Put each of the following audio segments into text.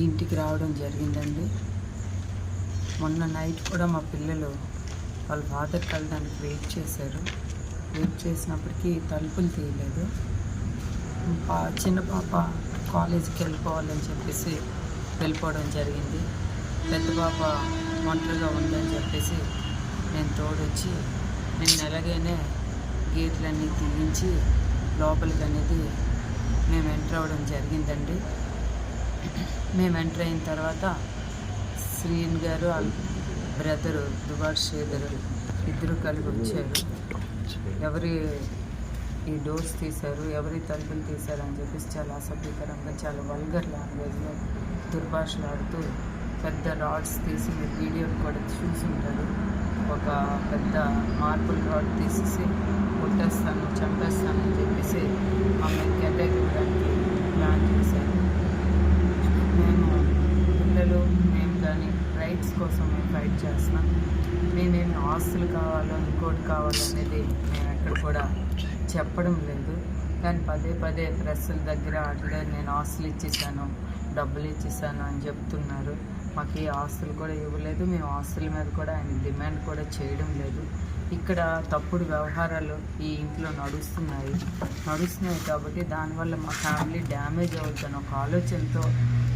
ఇంటికి రావడం జరిగిందండి. మొన్న నైట్ కూడా మా పిల్లలు వాళ్ళ ఫాదర్ కలడానికి వెయిట్ చేశారు. వెయిట్ చేసినప్పటికీ తలుపులు తీయలేదు. చిన్న పాప కాలేజీకి వెళ్ళిపోవాలని చెప్పేసి వెళ్ళిపోవడం జరిగింది. పెద్ద పాప ఒంటరిగా ఉందని చెప్పేసి నేను తోడొచ్చి నేను ఎలాగైనా గేట్లన్నీ తీయించి లోపలికి అనేది మేము ఎంటర్ అవ్వడం జరిగిందండి. మేము ఎంటర్ అయిన తర్వాత శ్రీన్ గారు వాళ్ళ బ్రదరు దుబార్ శ్రీధర్ ఇద్దరు కలిపి వచ్చారు. ఎవరి ఈ డోర్స్ తీశారు, ఎవరి తలుపులు తీశారు అని చెప్పేసి చాలా అసభ్యకరంగా, చాలా వల్గర్ లాంగ్వేజ్లో దుర్భాషలాడుతూ పెద్ద రాడ్స్ తీసి మీరు వీడియోలు కూడా చూసుంటారు. ఒక పెద్ద మార్బుల్ రాడ్ తీసేసి కొట్టేస్తాను, చంపేస్తాను అని చెప్పేసి మమ్మల్ని అటాక్ ఇవ్వడానికి ప్లాన్ చేశారు. మేము పిల్లలు మేము కానీ రైట్స్ కోసం మేము ఫైట్ చేస్తున్నాం. మేమేమి ఆస్తులు కావాలో ఇంకోటి కావాలో అనేది మేము ఎక్కడ కూడా చెప్పడం లేదు. కానీ పదే పదే ప్రెస్సుల దగ్గర అట్లా నేను ఆస్తులు ఇచ్చేసాను, డబ్బులు ఇచ్చేసాను అని చెప్తున్నారు. మాకు ఏ ఆస్తులు కూడా ఇవ్వలేదు. మేము ఆస్తుల మీద కూడా ఆయన డిమాండ్ కూడా చేయడం లేదు. ఇక్కడ తప్పుడు వ్యవహారాలు ఈ ఇంట్లో నడుస్తున్నాయి కాబట్టి దానివల్ల మా ఫ్యామిలీ డ్యామేజ్ అవుతుందని ఒక ఆలోచనతో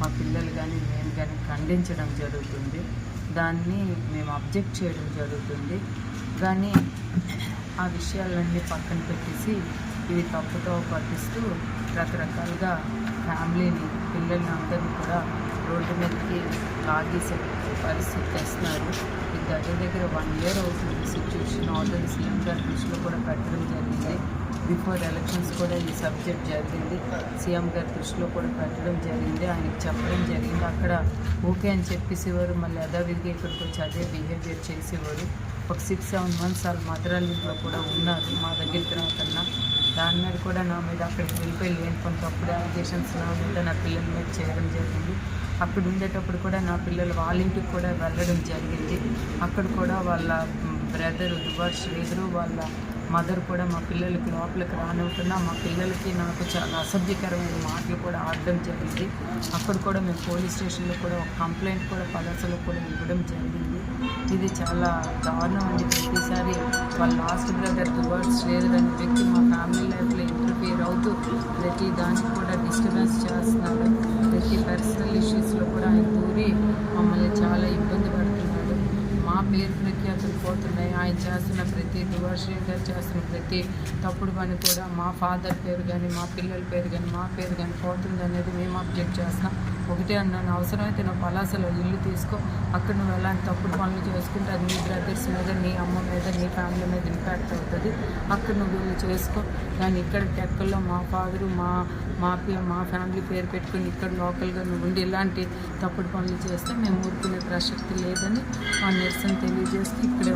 మా పిల్లలు కానీ మేము కానీ ఖండించడం జరుగుతుంది. దాన్ని మేము అబ్జెక్ట్ చేయడం జరుగుతుంది. కానీ ఆ విషయాలన్నీ పక్కన పెట్టేసి ఇవి తప్పుతో పట్టిస్తూ రకరకాలుగా ఫ్యామిలీని పిల్లల్ని అందరినీ కూడా రోడ్డు మీదకి లాగేసే పరిస్థితి తెస్తున్నారు. ఇది దగ్గర 1 year అవుతుంది సిచ్యువేషన్. ఆల్రెడీ సీఎం గారి దృష్టిలో కూడా పెట్టడం జరిగింది. బిఫోర్ ఎలక్షన్స్ కూడా ఈ సబ్జెక్ట్ జరిగింది. సీఎం గారి దృష్టిలో కూడా పెట్టడం జరిగింది. ఆయనకి చెప్పడం జరిగింది. అక్కడ ఓకే అని చెప్పేసేవారు, మళ్ళీ యథావిధిగా ఇక్కడికి వచ్చి అదే బిహేవియర్ చేసేవారు. ఒక 6-7 months వాళ్ళ మదరాల ఇంట్లో కూడా ఉన్నారు మా దగ్గరికి రాకన్నా. దాని మీద కూడా నా మీద అక్కడికి వెళ్ళిపోయి లేని కొంతప్పుడు అలిగేషన్స్ నా మీద నా పిల్లల మీద చేయడం జరిగింది. అక్కడ ఉండేటప్పుడు కూడా నా పిల్లలు వాళ్ళ ఇంటికి కూడా వెళ్ళడం జరిగింది. అక్కడ కూడా వాళ్ళ బ్రదరు దుబార్ శ్రీధరు వాళ్ళ మదర్ కూడా మా పిల్లలకి లోపలికి రానివ్వకుండా మా పిల్లలకి నాకు చాలా అసభ్యకరమైన మాటలు కూడా ఆడడం జరిగింది. అక్కడ కూడా మేము పోలీస్ స్టేషన్లో కూడా ఒక కంప్లైంట్ కూడా పలాసలో కూడా ఇవ్వడం జరిగింది. ఇది చాలా దారుణం అండి. ప్రతిసారి వాళ్ళ లాస్ట్ బ్రదర్ దుబార్ శ్రీధర్ అనే వ్యక్తి మా ఫ్యామిలీ లైఫ్లో ఇంటర్ఫియర్ అవుతూ ప్రతి దానికి కూడా డిస్టర్బెన్స్ చేస్తున్నాడు. ప్రతి పర్సనల్ ఇష్యూస్లో కూడా ఆయన దూరి మమ్మల్ని చాలా ఇబ్బంది పడుతున్నాడు. మా పేరు ప్రఖ్యాతులు పోతున్నాయి. ఆయన చేస్తున్న ప్రతి దుబార్ శ్రీధర్ చేస్తున్న ప్రతి తప్పుడు పని కూడా మా ఫాదర్ పేరు కానీ మా పిల్లల పేరు కానీ మా పేరు కానీ పోతుంది అనేది మేము అబ్జెక్ట్ చేస్తాం. ఒకటే అన్నాను, అవసరమైతే నువ్వు పలాసలో ఇల్లు తీసుకో, అక్కడ నువ్వు ఎలాంటి తప్పుడు పనులు చేసుకుంటే అది నీ బ్రదర్స్ మీద, నీ అమ్మ మీద, నీ ఫ్యామిలీ మీద ఇంపాక్ట్ అవుతుంది. అక్కడ నువ్వు వీళ్ళు చేసుకో. కానీ ఇక్కడ టెక్కల్లో మా ఫాదరు మా ఫ్యామిలీ పేరు పెట్టుకుని ఇక్కడ లోకల్గా నువ్వు ఉండి ఇలాంటి తప్పుడు పనులు చేస్తే మేము ఊరుకునే ప్రసక్తి లేదని మా నిరసన తెలియజేస్తూ ఇక్కడే